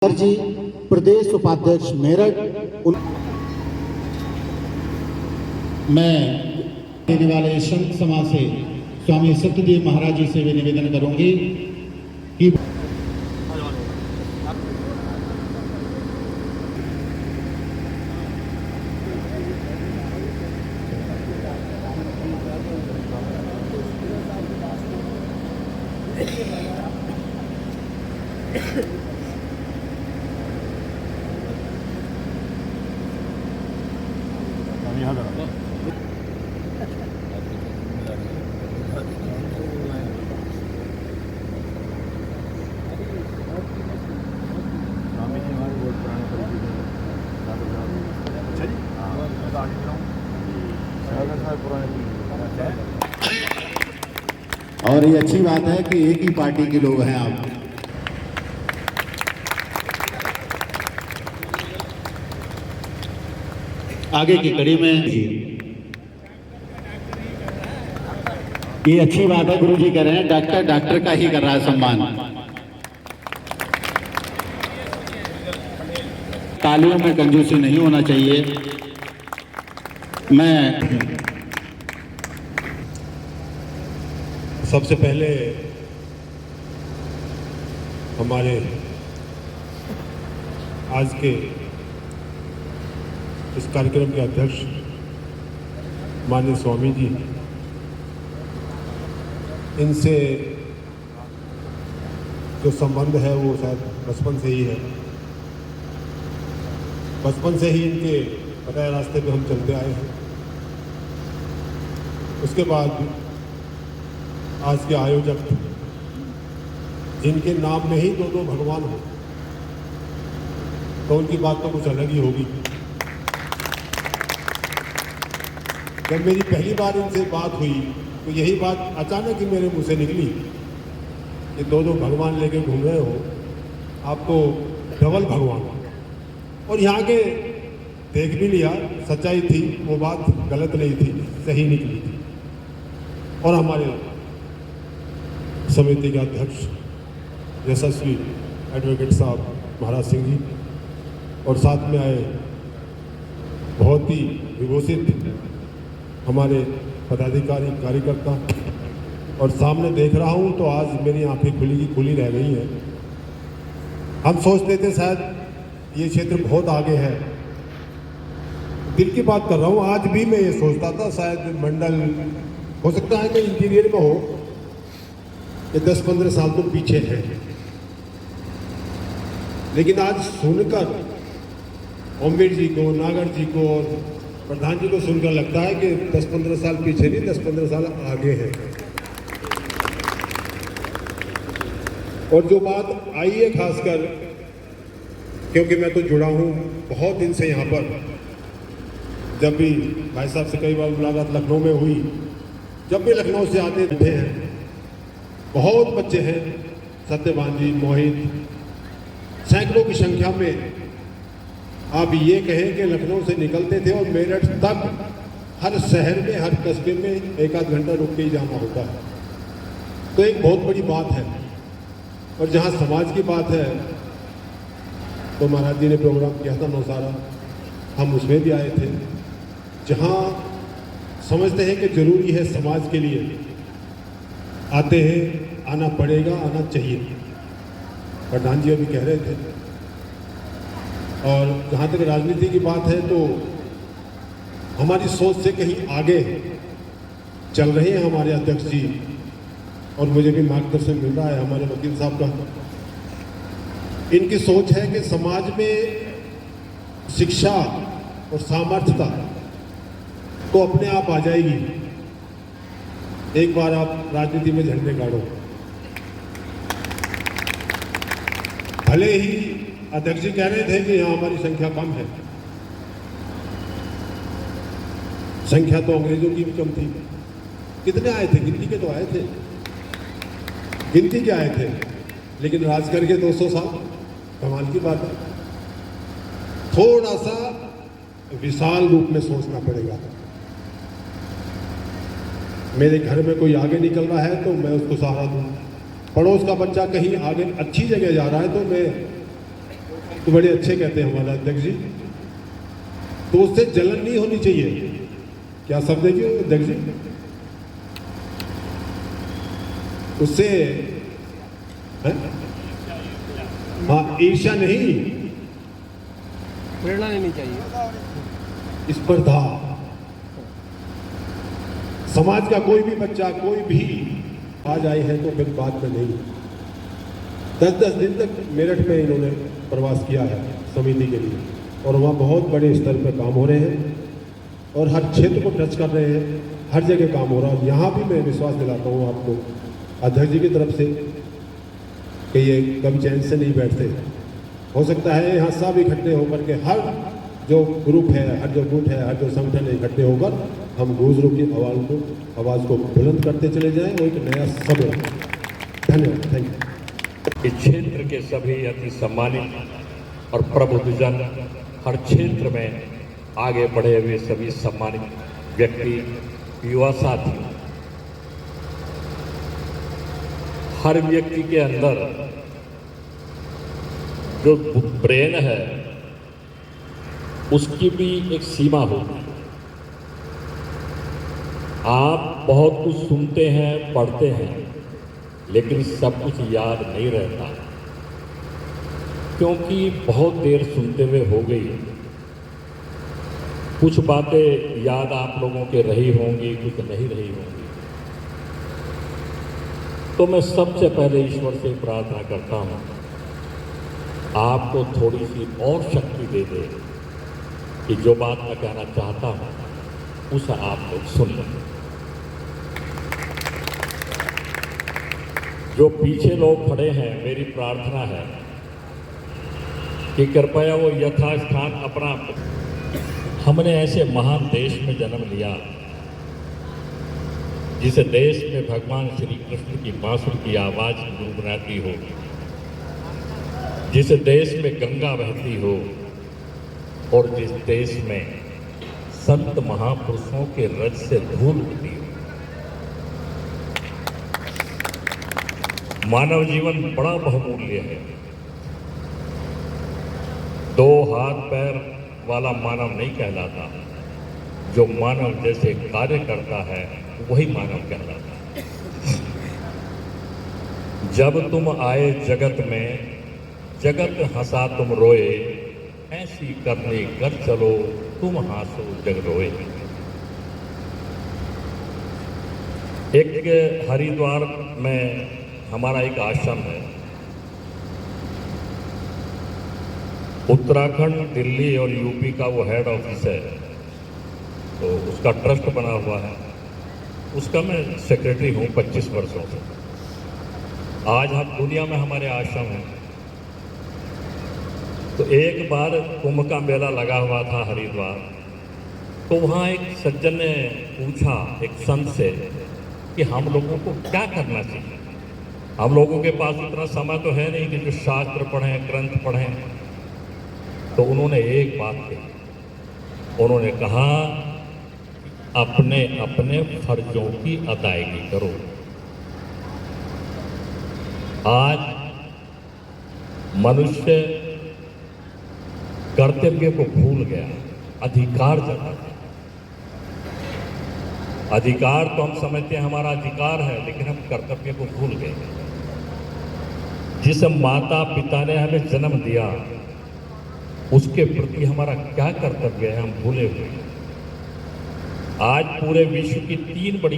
जी प्रदेश उपाध्यक्ष मेरठ। मैं देने वाले संत समाज से स्वामी सत्यदेव महाराज जी से भी निवेदन करूंगी कि और ये अच्छी बात है कि एक ही पार्टी के लोग हैं आप। आगे की कड़ी में ये अच्छी बात है, गुरु जी कह रहे हैं डॉक्टर का ही कर रहा है सम्मान। तालियों में कंजूसी नहीं होना चाहिए। मैं सबसे पहले हमारे आज के इस कार्यक्रम के अध्यक्ष माननीय स्वामी जी, इनसे जो संबंध है वो शायद बचपन से ही है। बचपन से ही इनके बताए रास्ते पे हम चलते आए हैं। उसके बाद आज के आयोजक जिनके नाम में ही दो भगवान हो, तो उनकी बात तो कुछ अलग ही होगी। जब मेरी पहली बार इनसे बात हुई तो यही बात अचानक ही मेरे मुंह से निकली कि दो भगवान लेके घूम रहे हो आप, तो डबल भगवान। और यहाँ के देख भी लिया, सच्चाई थी, वो बात गलत नहीं थी, सही निकली थी। और हमारे समिति के अध्यक्ष यशस्वी एडवोकेट साहब महाराज सिंह जी, और साथ में आए बहुत ही विभूषित हमारे पदाधिकारी कार्यकर्ता, और सामने देख रहा हूं तो आज मेरी आंखें खुली रह गई हैं। हम सोचते थे शायद ये क्षेत्र बहुत आगे है, दिल की बात कर रहा हूं। आज भी मैं ये सोचता था शायद मंडल हो सकता है कि इंटीरियर में हो, ये 10-15 साल तो पीछे है। लेकिन आज सुनकर ओमवीर जी को, नागर जी को और प्रधान जी को सुनकर लगता है कि 10-15 साल पीछे नहीं, 10-15 साल आगे है। और जो बात आई है खासकर, क्योंकि मैं तो जुड़ा हूं बहुत दिन से यहाँ पर, जब भी भाई साहब से कई बार मुलाकात लखनऊ में हुई, जब भी लखनऊ से आते थे हैं, बहुत बच्चे हैं, सत्यवान जी, मोहित, सैकड़ों की संख्या में। आप ये कहें कि लखनऊ से निकलते थे और मेरठ तक हर शहर में, हर कस्बे में 1-आध घंटा रुक के ही जाना होता है, तो एक बहुत बड़ी बात है। और जहाँ समाज की बात है तो महाराज जी ने प्रोग्राम किया था नौसारा, हम उसमें भी आए थे। जहाँ समझते हैं कि जरूरी है समाज के लिए, आते हैं, आना पड़ेगा, आना चाहिए। प्रधान जी अभी कह रहे थे। और जहाँ तक राजनीति की बात है तो हमारी सोच से कहीं आगे चल रहे हैं हमारे अध्यक्ष जी, और मुझे भी मार्गदर्शन मिल रहा है हमारे वकील साहब का। इनकी सोच है कि समाज में शिक्षा और सामर्थ्यता तो अपने आप आ जाएगी, एक बार आप राजनीति में झंडे गाड़ो। भले ही अध्यक्ष जी कह रहे थे कि यहाँ हमारी संख्या कम है, संख्या तो अंग्रेजों की भी कम थी। कितने आए थे? गिनती के तो आए थे, गिनती के आए थे, लेकिन राज करके 200 साल, कमाल की बात है। थोड़ा सा विशाल रूप में सोचना पड़ेगा। मेरे घर में कोई आगे निकल रहा है तो मैं उसको सहारा दूँ, पड़ोस का बच्चा कहीं आगे अच्छी जगह जा रहा है तो मैं तो बड़े अच्छे कहते हैं हमारे अध्यक्ष जी, तो उससे जलन नहीं होनी चाहिए। क्या शब्द है जी अध्यक्ष जी? उससे हाँ, ईर्ष्या नहीं, प्रेरणा लेनी चाहिए। स्पर्धा। समाज का कोई भी बच्चा, कोई भी आज आए हैं तो फिर बाद में नहीं। 10-10 दिन तक मेरठ में इन्होंने प्रवास किया है समिति के लिए, और वहाँ बहुत बड़े स्तर पर काम हो रहे हैं और हर क्षेत्र को टच कर रहे हैं, हर जगह काम हो रहा है। यहाँ भी मैं विश्वास दिलाता हूँ आपको अध्यक्ष जी की तरफ से कि ये कभी चैन से नहीं बैठते। हो सकता है यहाँ सब इकट्ठे होकर के, हर जो ग्रुप है, हर जो गुट है, हर जो संगठन है, इकट्ठे होकर हम गुजरों की आवाज़ को बुलंद करते चले जाएं और एक नया समय। धन्यवाद, थैंक यू। इस क्षेत्र के सभी अति सम्मानित और प्रबुद्धजन, हर क्षेत्र में आगे बढ़े हुए सभी सम्मानित व्यक्ति, युवा साथी, हर व्यक्ति के अंदर जो ब्रेन है उसकी भी एक सीमा होती है। आप बहुत कुछ सुनते हैं, पढ़ते हैं, लेकिन सब कुछ याद नहीं रहता, क्योंकि बहुत देर सुनते हुए हो गई। कुछ बातें याद आप लोगों के रही होंगी, कुछ नहीं रही होंगी। तो मैं सबसे पहले ईश्वर से प्रार्थना करता हूँ आपको थोड़ी सी और शक्ति दे दे कि जो बात मैं कहना चाहता हूँ उसे आप लोग सुन लें। जो पीछे लोग खड़े हैं, मेरी प्रार्थना है कि कृपया वो यथास्थान अपना। हमने ऐसे महान देश में जन्म लिया जिस देश में भगवान श्री कृष्ण की बांसुरी की आवाज गुनगुनाती हो, जिस देश में गंगा बहती हो, और जिस देश में संत महापुरुषों के रज से धूल उड़ती हो। मानव जीवन बड़ा बहुमूल्य है। 2 हाथ पैर वाला मानव नहीं कहलाता, जो मानव जैसे कार्य करता है वही मानव कहलाता है। जब तुम आए जगत में, जगत हंसा तुम रोए, ऐसी करनी कर चलो तुम हासो जग रोए। एक हरिद्वार में हमारा एक आश्रम है। उत्तराखंड, दिल्ली और यूपी का वो हेड ऑफिस है, तो उसका ट्रस्ट बना हुआ है, उसका मैं सेक्रेटरी हूँ 25 वर्षों से। आज हम दुनिया में हमारे आश्रम हैं। तो एक बार कुंभ का मेला लगा हुआ था हरिद्वार, तो वहाँ एक सज्जन ने पूछा एक संत से कि हम लोगों को क्या करना चाहिए। हम लोगों के पास इतना समय तो है नहीं कि जो शास्त्र पढ़ें, ग्रंथ पढ़ें। तो उन्होंने एक बात कही, उन्होंने कहा अपने अपने फर्जों की अदायगी करो। आज मनुष्य कर्तव्य को भूल गया, अधिकार जता है। अधिकार तो हम समझते हैं हमारा अधिकार है, लेकिन हम कर्तव्य को भूल गए। जिस माता पिता ने हमें जन्म दिया उसके प्रति हमारा क्या कर्तव्य है, हम भूले हुए। आज पूरे विश्व की 3 बड़ी